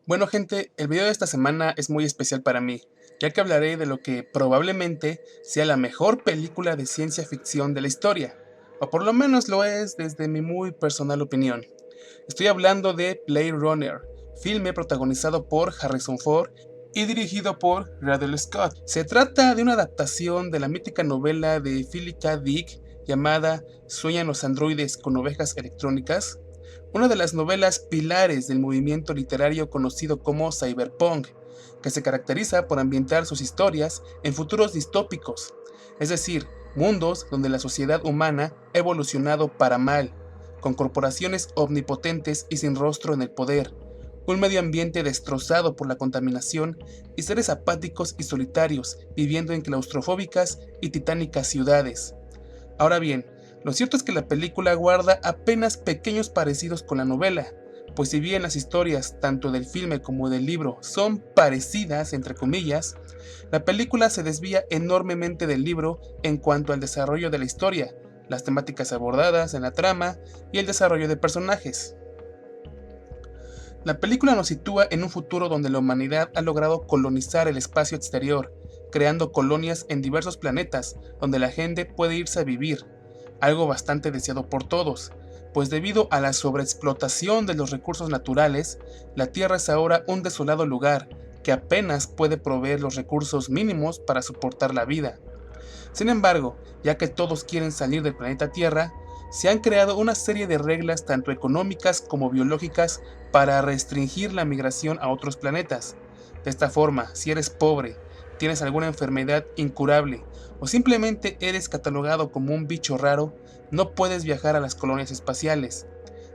Bueno gente, el video de esta semana es muy especial para mí, ya que hablaré de lo que probablemente sea la mejor película de ciencia ficción de la historia, o por lo menos lo es desde mi muy personal opinión. Estoy hablando de Blade Runner, filme protagonizado por Harrison Ford y dirigido por Ridley Scott. Se trata de una adaptación de la mítica novela de Philip K. Dick llamada ¿Sueñan los androides con ovejas electrónicas? Una de las novelas pilares del movimiento literario conocido como cyberpunk, que se caracteriza por ambientar sus historias en futuros distópicos, es decir, mundos donde la sociedad humana ha evolucionado para mal, con corporaciones omnipotentes y sin rostro en el poder, un medio ambiente destrozado por la contaminación y seres apáticos y solitarios viviendo en claustrofóbicas y titánicas ciudades. Ahora bien, lo cierto es que la película guarda apenas pequeños parecidos con la novela, pues si bien las historias tanto del filme como del libro son parecidas, entre comillas, la película se desvía enormemente del libro en cuanto al desarrollo de la historia, las temáticas abordadas en la trama y el desarrollo de personajes. La película nos sitúa en un futuro donde la humanidad ha logrado colonizar el espacio exterior, creando colonias en diversos planetas donde la gente puede irse a vivir, algo bastante deseado por todos, pues debido a la sobreexplotación de los recursos naturales, la Tierra es ahora un desolado lugar que apenas puede proveer los recursos mínimos para soportar la vida. Sin embargo, ya que todos quieren salir del planeta Tierra, se han creado una serie de reglas tanto económicas como biológicas para restringir la migración a otros planetas. De esta forma, si eres pobre, tienes alguna enfermedad incurable o simplemente eres catalogado como un bicho raro, no puedes viajar a las colonias espaciales.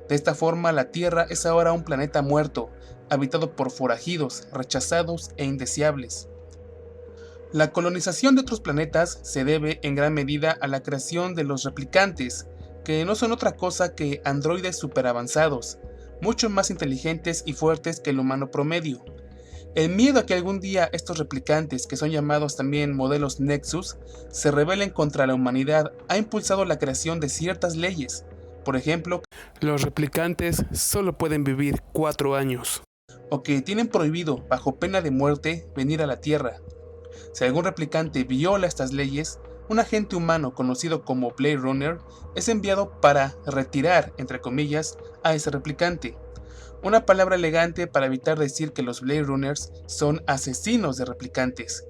De esta forma, la Tierra es ahora un planeta muerto, habitado por forajidos, rechazados e indeseables. La colonización de otros planetas se debe en gran medida a la creación de los replicantes, que no son otra cosa que androides superavanzados, mucho más inteligentes y fuertes que el humano promedio. El miedo a que algún día estos replicantes, que son llamados también modelos Nexus, se rebelen contra la humanidad ha impulsado la creación de ciertas leyes. Por ejemplo, los replicantes solo pueden vivir 4 años, o que tienen prohibido, bajo pena de muerte, venir a la Tierra. Si algún replicante viola estas leyes, un agente humano conocido como Blade Runner es enviado para retirar, entre comillas, a ese replicante. Una palabra elegante para evitar decir que los Blade Runners son asesinos de replicantes.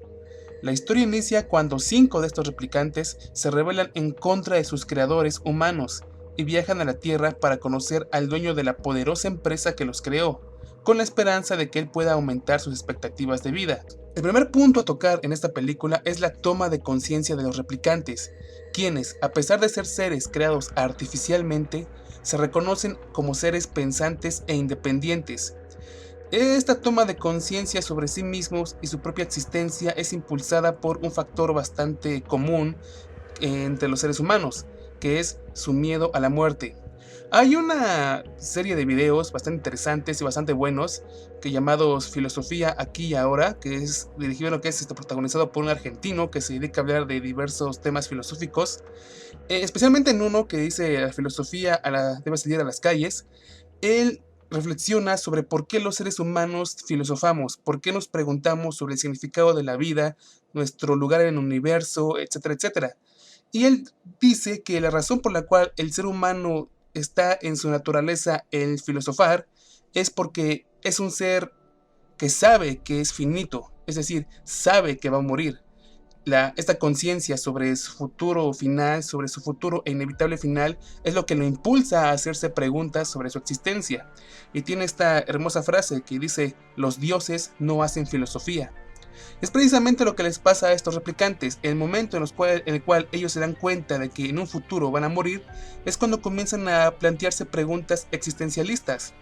La historia inicia cuando 5 de estos replicantes se rebelan en contra de sus creadores humanos y viajan a la Tierra para conocer al dueño de la poderosa empresa que los creó, con la esperanza de que él pueda aumentar sus expectativas de vida. El primer punto a tocar en esta película es la toma de conciencia de los replicantes, quienes, a pesar de ser seres creados artificialmente, se reconocen como seres pensantes e independientes. Esta toma de conciencia sobre sí mismos y su propia existencia es impulsada por un factor bastante común entre los seres humanos, que es su miedo a la muerte. Hay una serie de videos bastante interesantes y bastante buenos que llamados Filosofía aquí y ahora, que es dirigido lo que es protagonizado por un argentino que se dedica a hablar de diversos temas filosóficos, especialmente en uno que dice la filosofía debe salir a las calles. Él reflexiona sobre por qué los seres humanos filosofamos, por qué nos preguntamos sobre el significado de la vida, nuestro lugar en el universo, etcétera, etcétera. Y él dice que la razón por la cual el ser humano está en su naturaleza el filosofar es porque es un ser que sabe que es finito, es decir, sabe que va a morir. Esta conciencia sobre su futuro final, sobre su futuro e inevitable final, es lo que lo impulsa a hacerse preguntas sobre su existencia. Y tiene esta hermosa frase que dice: los dioses no hacen filosofía. Es precisamente lo que les pasa a estos replicantes. El momento en el cual ellos se dan cuenta de que en un futuro van a morir es cuando comienzan a plantearse preguntas existencialistas.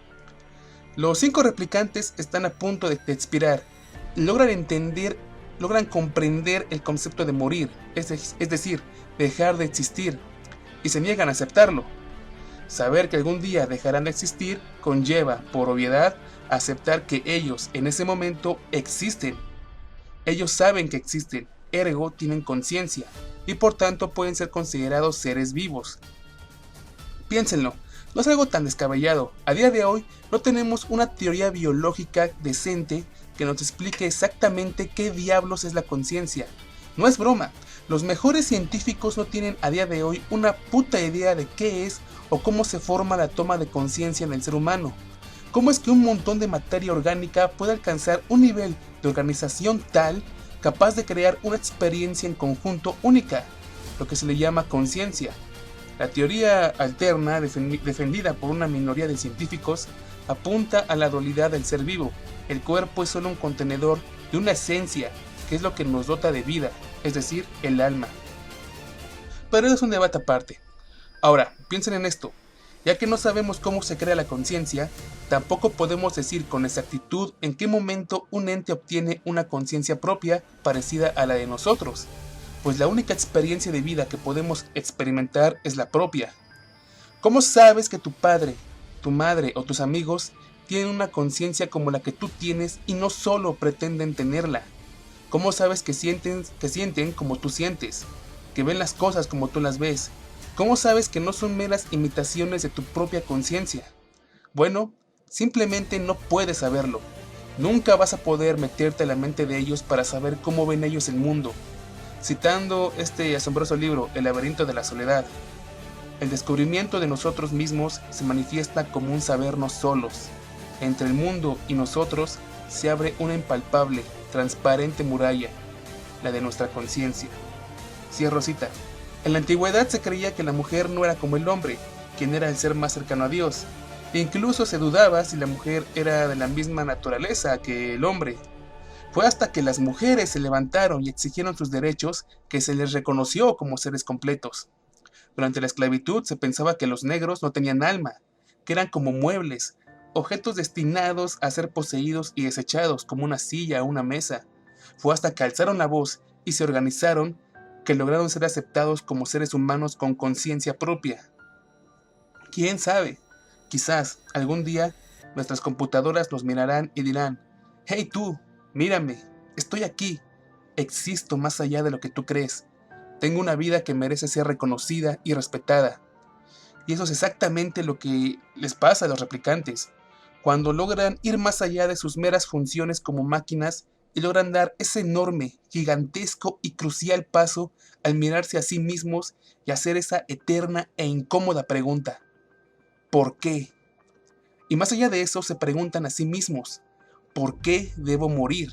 Los 5 replicantes están a punto de expirar. Logran comprender el concepto de morir, es decir, dejar de existir, y se niegan a aceptarlo. Saber que algún día dejarán de existir conlleva, por obviedad, aceptar que ellos en ese momento existen. Ellos saben que existen, ergo tienen conciencia, y por tanto pueden ser considerados seres vivos. Piénsenlo, No es algo tan descabellado. A día de hoy no tenemos una teoría biológica decente que nos explique exactamente qué diablos es la conciencia. No es broma, los mejores científicos no tienen a día de hoy una puta idea de qué es o cómo se forma la toma de conciencia en el ser humano. ¿Cómo es que un montón de materia orgánica puede alcanzar un nivel de organización tal capaz de crear una experiencia en conjunto única, lo que se le llama conciencia? La teoría alterna, defendida por una minoría de científicos, apunta a la dualidad del ser vivo. El cuerpo es solo un contenedor de una esencia, que es lo que nos dota de vida, es decir, el alma. Pero eso es un debate aparte. Ahora, piensen en esto. Ya que no sabemos cómo se crea la conciencia, tampoco podemos decir con exactitud en qué momento un ente obtiene una conciencia propia parecida a la de nosotros, pues la única experiencia de vida que podemos experimentar es la propia. ¿Cómo sabes que tu padre, tu madre o tus amigos tienen una conciencia como la que tú tienes y no solo pretenden tenerla? ¿Cómo sabes que sienten como tú sientes? Que ven las cosas como tú las ves. ¿Cómo sabes que no son meras imitaciones de tu propia conciencia? Bueno, simplemente no puedes saberlo. Nunca vas a poder meterte a la mente de ellos para saber cómo ven ellos el mundo. Citando este asombroso libro, El laberinto de la soledad, el descubrimiento de nosotros mismos se manifiesta como un sabernos solos. Entre el mundo y nosotros se abre una impalpable, transparente muralla, la de nuestra conciencia. Cierro cita. En la antigüedad se creía que la mujer no era como el hombre, quien era el ser más cercano a Dios, e incluso se dudaba si la mujer era de la misma naturaleza que el hombre. Fue hasta que las mujeres se levantaron y exigieron sus derechos que se les reconoció como seres completos. Durante la esclavitud se pensaba que los negros no tenían alma, que eran como muebles, objetos destinados a ser poseídos y desechados como una silla o una mesa. Fue hasta que alzaron la voz y se organizaron que lograron ser aceptados como seres humanos con conciencia propia. ¿Quién sabe? Quizás algún día nuestras computadoras nos mirarán y dirán: «Hey tú, mírame, estoy aquí, existo más allá de lo que tú crees, tengo una vida que merece ser reconocida y respetada». Y eso es exactamente lo que les pasa a los replicantes, cuando logran ir más allá de sus meras funciones como máquinas y logran dar ese enorme, gigantesco y crucial paso al mirarse a sí mismos y hacer esa eterna e incómoda pregunta: ¿por qué? Y más allá de eso se preguntan a sí mismos: ¿por qué debo morir?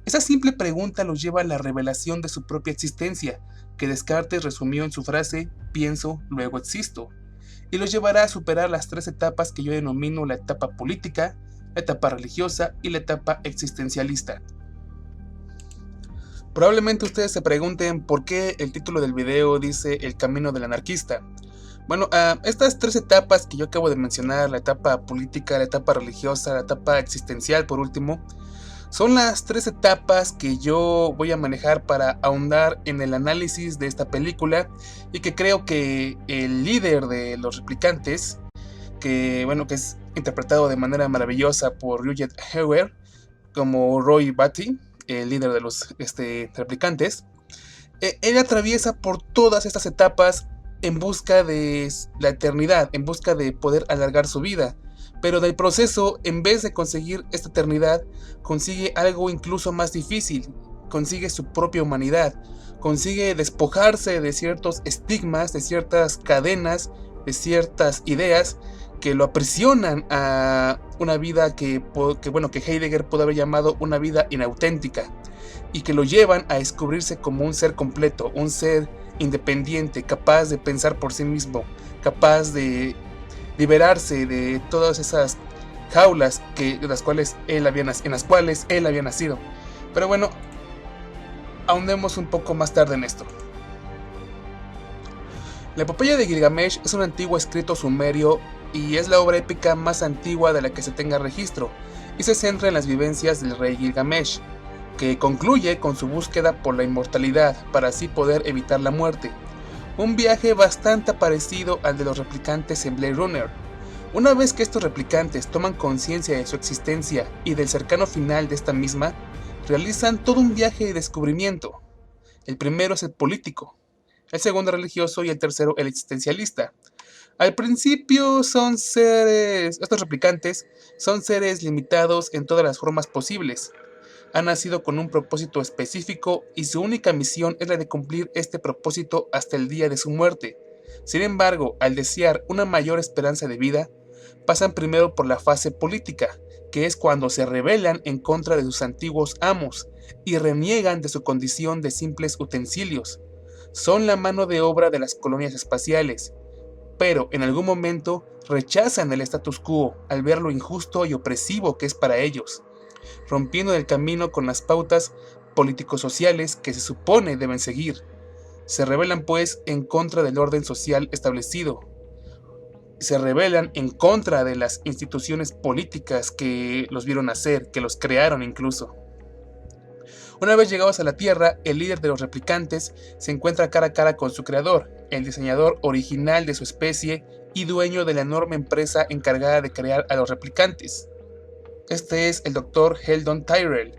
Esa simple pregunta los lleva a la revelación de su propia existencia, que Descartes resumió en su frase «pienso, luego existo», y los llevará a superar las tres etapas que yo denomino la etapa política, la etapa religiosa y la etapa existencialista. Probablemente ustedes se pregunten por qué el título del video dice El camino del anarquista. Bueno, estas tres etapas que yo acabo de mencionar, la etapa política, la etapa religiosa, la etapa existencial por último, son las tres etapas que yo voy a manejar para ahondar en el análisis de esta película, y que creo que el líder de los replicantes, que es interpretado de manera maravillosa por Rutger Hauer como Roy Batty, el líder de los replicantes, él atraviesa por todas estas etapas en busca de la eternidad, en busca de poder alargar su vida. Pero del proceso, en vez de conseguir esta eternidad, consigue algo incluso más difícil: consigue su propia humanidad, consigue despojarse de ciertos estigmas, de ciertas cadenas, de ciertas ideas que lo aprisionan a una vida que Heidegger pudo haber llamado una vida inauténtica, y que lo llevan a descubrirse como un ser completo, un ser independiente, capaz de pensar por sí mismo, capaz de liberarse de todas esas jaulas en las cuales él había nacido. Pero bueno, ahondemos un poco más tarde en esto. La epopeya de Gilgamesh es un antiguo escrito sumerio y es la obra épica más antigua de la que se tenga registro, y se centra en las vivencias del rey Gilgamesh, que concluye con su búsqueda por la inmortalidad para así poder evitar la muerte. Un viaje bastante parecido al de los replicantes en Blade Runner. Una vez que estos replicantes toman conciencia de su existencia y del cercano final de esta misma, realizan todo un viaje de descubrimiento. El primero es el político, el segundo religioso y el tercero el existencialista. Al principio estos replicantes son seres limitados en todas las formas posibles. Han nacido con un propósito específico y su única misión es la de cumplir este propósito hasta el día de su muerte. Sin embargo, al desear una mayor esperanza de vida, pasan primero por la fase política, que es cuando se rebelan en contra de sus antiguos amos y reniegan de su condición de simples utensilios. Son la mano de obra de las colonias espaciales, pero en algún momento rechazan el status quo al ver lo injusto y opresivo que es para ellos, rompiendo el camino con las pautas político-sociales que se supone deben seguir. Se rebelan pues en contra del orden social establecido. Se rebelan en contra de las instituciones políticas que los vieron nacer, que los crearon incluso. Una vez llegados a la Tierra, el líder de los replicantes se encuentra cara a cara con su creador, el diseñador original de su especie y dueño de la enorme empresa encargada de crear a los replicantes. Este es el Dr. Heldon Tyrell,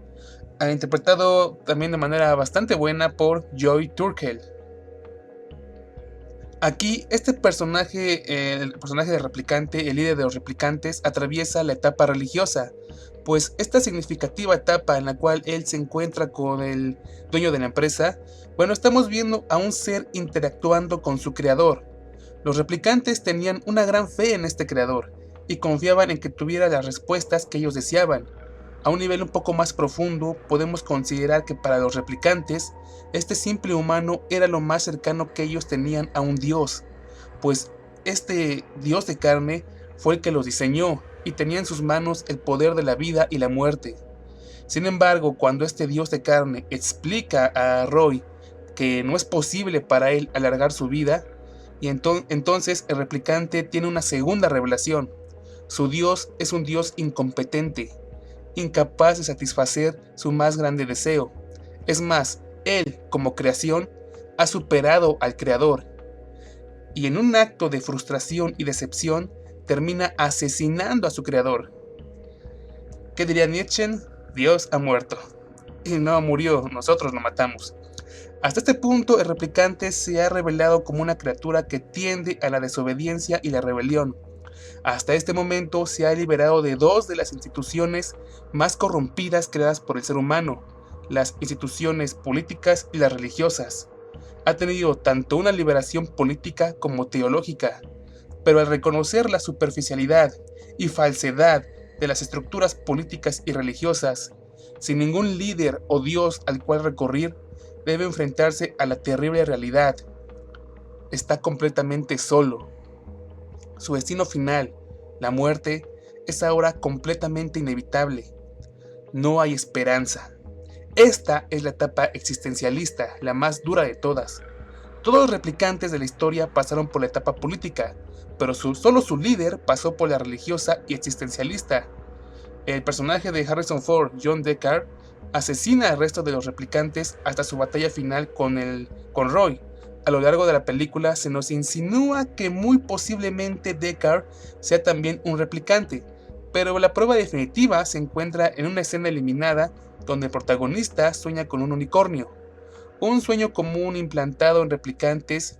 interpretado también de manera bastante buena por Joey Turkel. Aquí este personaje, el personaje del replicante, el líder de los replicantes, atraviesa la etapa religiosa, pues esta significativa etapa en la cual él se encuentra con el dueño de la empresa, bueno, estamos viendo a un ser interactuando con su creador. Los replicantes tenían una gran fe en este creador y confiaban en que tuviera las respuestas que ellos deseaban. A un nivel un poco más profundo, podemos considerar que para los replicantes, este simple humano era lo más cercano que ellos tenían a un dios, pues este dios de carne fue el que los diseñó y tenía en sus manos el poder de la vida y la muerte. Sin embargo, cuando este dios de carne explica a Roy que no es posible para él alargar su vida, y entonces el replicante tiene una segunda revelación. Su dios es un dios incompetente, incapaz de satisfacer su más grande deseo. Es más, él, como creación, ha superado al creador, y en un acto de frustración y decepción, termina asesinando a su creador. ¿Qué diría Nietzsche? Dios ha muerto. Y no murió, nosotros lo matamos. Hasta este punto, el replicante se ha revelado como una criatura que tiende a la desobediencia y la rebelión. Hasta este momento se ha liberado de dos de las instituciones más corrompidas creadas por el ser humano, las instituciones políticas y las religiosas. Ha tenido tanto una liberación política como teológica, pero al reconocer la superficialidad y falsedad de las estructuras políticas y religiosas, sin ningún líder o dios al cual recurrir, debe enfrentarse a la terrible realidad. Está completamente solo. Su destino final, la muerte, es ahora completamente inevitable. No hay esperanza. Esta es la etapa existencialista, la más dura de todas. Todos los replicantes de la historia pasaron por la etapa política, pero solo su líder pasó por la religiosa y existencialista. El personaje de Harrison Ford, John Deckard, asesina al resto de los replicantes hasta su batalla final con Roy. A lo largo de la película se nos insinúa que muy posiblemente Deckard sea también un replicante, pero la prueba definitiva se encuentra en una escena eliminada donde el protagonista sueña con un unicornio, un sueño común implantado en replicantes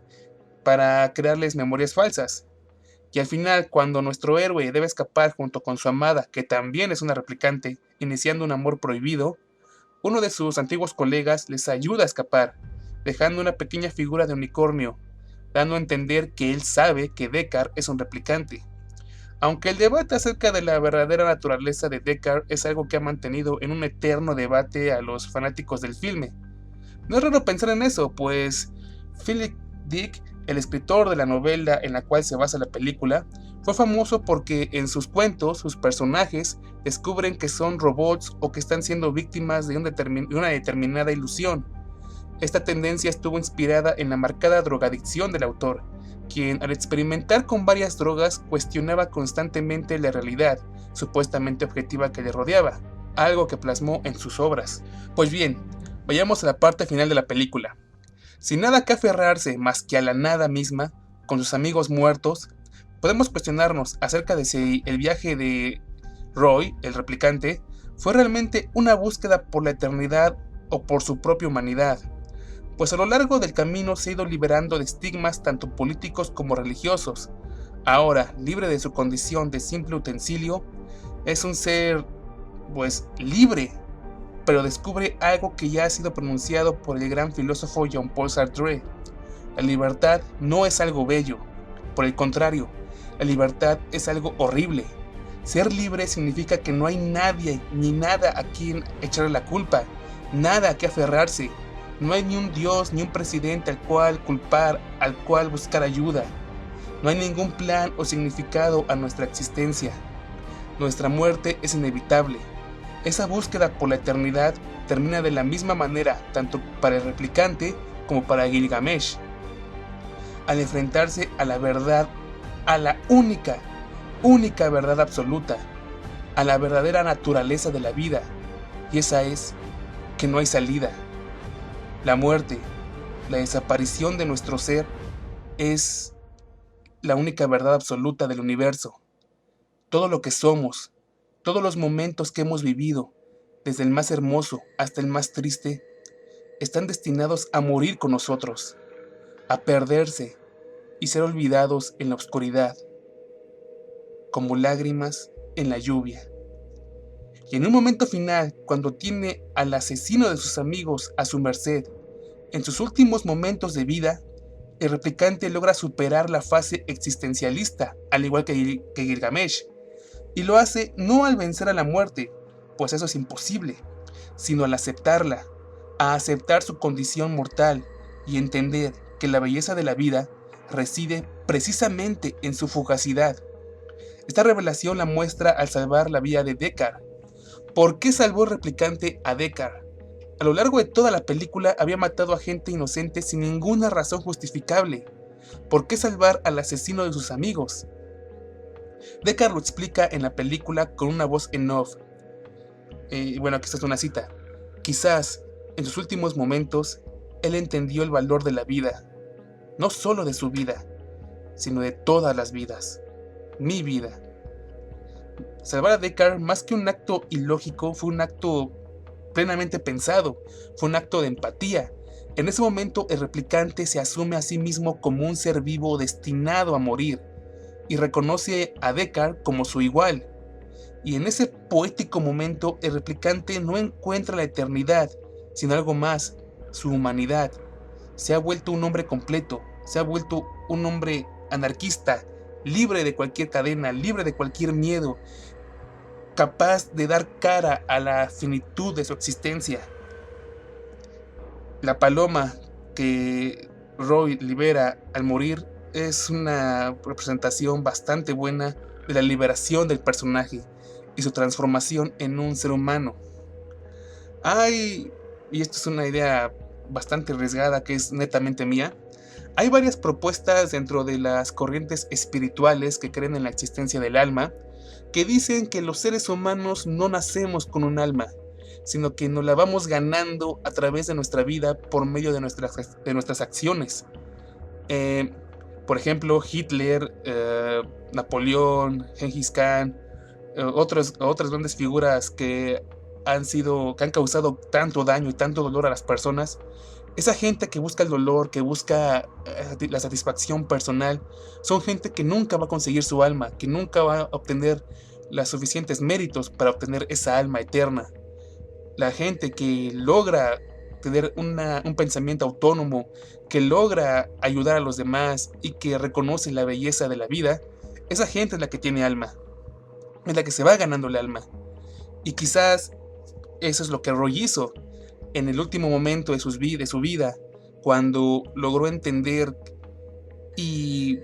para crearles memorias falsas. Y al final, cuando nuestro héroe debe escapar junto con su amada, que también es una replicante, iniciando un amor prohibido, uno de sus antiguos colegas les ayuda a escapar, dejando una pequeña figura de unicornio, dando a entender que él sabe que Deckard es un replicante. Aunque el debate acerca de la verdadera naturaleza de Deckard es algo que ha mantenido en un eterno debate a los fanáticos del filme. No es raro pensar en eso, pues Philip Dick, el escritor de la novela en la cual se basa la película, fue famoso porque en sus cuentos sus personajes descubren que son robots o que están siendo víctimas de una determinada ilusión. Esta tendencia estuvo inspirada en la marcada drogadicción del autor, quien al experimentar con varias drogas cuestionaba constantemente la realidad supuestamente objetiva que le rodeaba, algo que plasmó en sus obras. Pues bien, vayamos a la parte final de la película. Sin nada que aferrarse más que a la nada misma, con sus amigos muertos, podemos cuestionarnos acerca de si el viaje de Roy, el replicante, fue realmente una búsqueda por la eternidad o por su propia humanidad, pues a lo largo del camino se ha ido liberando de estigmas tanto políticos como religiosos, Ahora, libre de su condición de simple utensilio, es un ser, pues, libre, pero descubre algo que ya ha sido pronunciado por el gran filósofo Jean-Paul Sartre. La libertad no es algo bello, por el contrario, la libertad es algo horrible. Ser libre significa que no hay nadie ni nada a quien echarle la culpa, nada a que aferrarse. No hay ni un Dios ni un presidente al cual culpar, al cual buscar ayuda. No hay ningún plan o significado a nuestra existencia. Nuestra muerte es inevitable. Esa búsqueda por la eternidad termina de la misma manera tanto para el replicante como para Gilgamesh. Al enfrentarse a la verdad, a la única verdad absoluta, a la verdadera naturaleza de la vida, y esa es que no hay salida. La muerte, la desaparición de nuestro ser, es la única verdad absoluta del universo. Todo lo que somos, todos los momentos que hemos vivido, desde el más hermoso hasta el más triste, están destinados a morir con nosotros, a perderse y ser olvidados en la oscuridad, como lágrimas en la lluvia. Y en un momento final, cuando tiene al asesino de sus amigos a su merced, en sus últimos momentos de vida, el replicante logra superar la fase existencialista, al igual que Gilgamesh, y lo hace no al vencer a la muerte, pues eso es imposible, sino al aceptarla, a aceptar su condición mortal y entender que la belleza de la vida reside precisamente en su fugacidad. Esta revelación la muestra al salvar la vida de Deckard. ¿Por qué salvó el replicante a Deckard? A lo largo de toda la película había matado a gente inocente sin ninguna razón justificable. ¿Por qué salvar al asesino de sus amigos? Deckard lo explica en la película con una voz en off. Bueno, aquí está una cita. Quizás, en sus últimos momentos, él entendió el valor de la vida. No solo de su vida, sino de todas las vidas. Mi vida. Salvar a Deckard, más que un acto ilógico, fue un acto plenamente pensado, fue un acto de empatía. En ese momento el replicante se asume a sí mismo como un ser vivo destinado a morir y reconoce a Deckard como su igual. Y en ese poético momento el replicante no encuentra la eternidad, sino algo más, su humanidad. Se ha vuelto un hombre completo, se ha vuelto un hombre anarquista, libre de cualquier cadena, libre de cualquier miedo, capaz de dar cara a la finitud de su existencia. La paloma que Roy libera al morir es una representación bastante buena de la liberación del personaje y su transformación en un ser humano. Y esto es una idea bastante arriesgada que es netamente mía, hay varias propuestas dentro de las corrientes espirituales que creen en la existencia del alma, que dicen que los seres humanos no nacemos con un alma, sino que nos la vamos ganando a través de nuestra vida por medio de nuestras acciones. Eh, por ejemplo, Hitler, Napoleón, Gengis Khan, otras grandes figuras que han causado tanto daño y tanto dolor a las personas. Esa gente que busca el dolor, que busca la satisfacción personal, son gente que nunca va a conseguir su alma, que nunca va a obtener los suficientes méritos para obtener esa alma eterna. La gente que logra tener un pensamiento autónomo, que logra ayudar a los demás y que reconoce la belleza de la vida, esa gente es la que tiene alma, es la que se va ganando el alma. Y quizás eso es lo que Roy hizo en el último momento de su vida, cuando logró entender y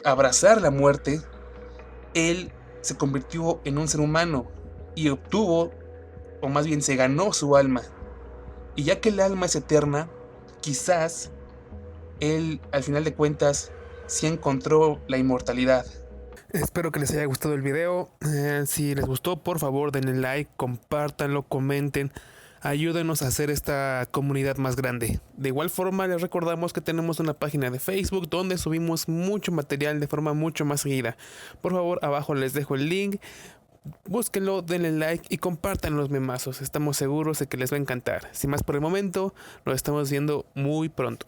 abrazar la muerte. Él se convirtió en un ser humano y obtuvo, o más bien se ganó su alma. Y ya que el alma es eterna, quizás él, al final de cuentas, sí encontró la inmortalidad. Espero que les haya gustado el video. Si les gustó, por favor denle like, compártanlo, comenten. Ayúdenos a hacer esta comunidad más grande. De igual forma, les recordamos que tenemos una página de Facebook donde subimos mucho material de forma mucho más seguida. Por favor, abajo les dejo el link. Búsquenlo, denle like y compartan los memazos. Estamos seguros de que les va a encantar. Sin más por el momento, nos estamos viendo muy pronto.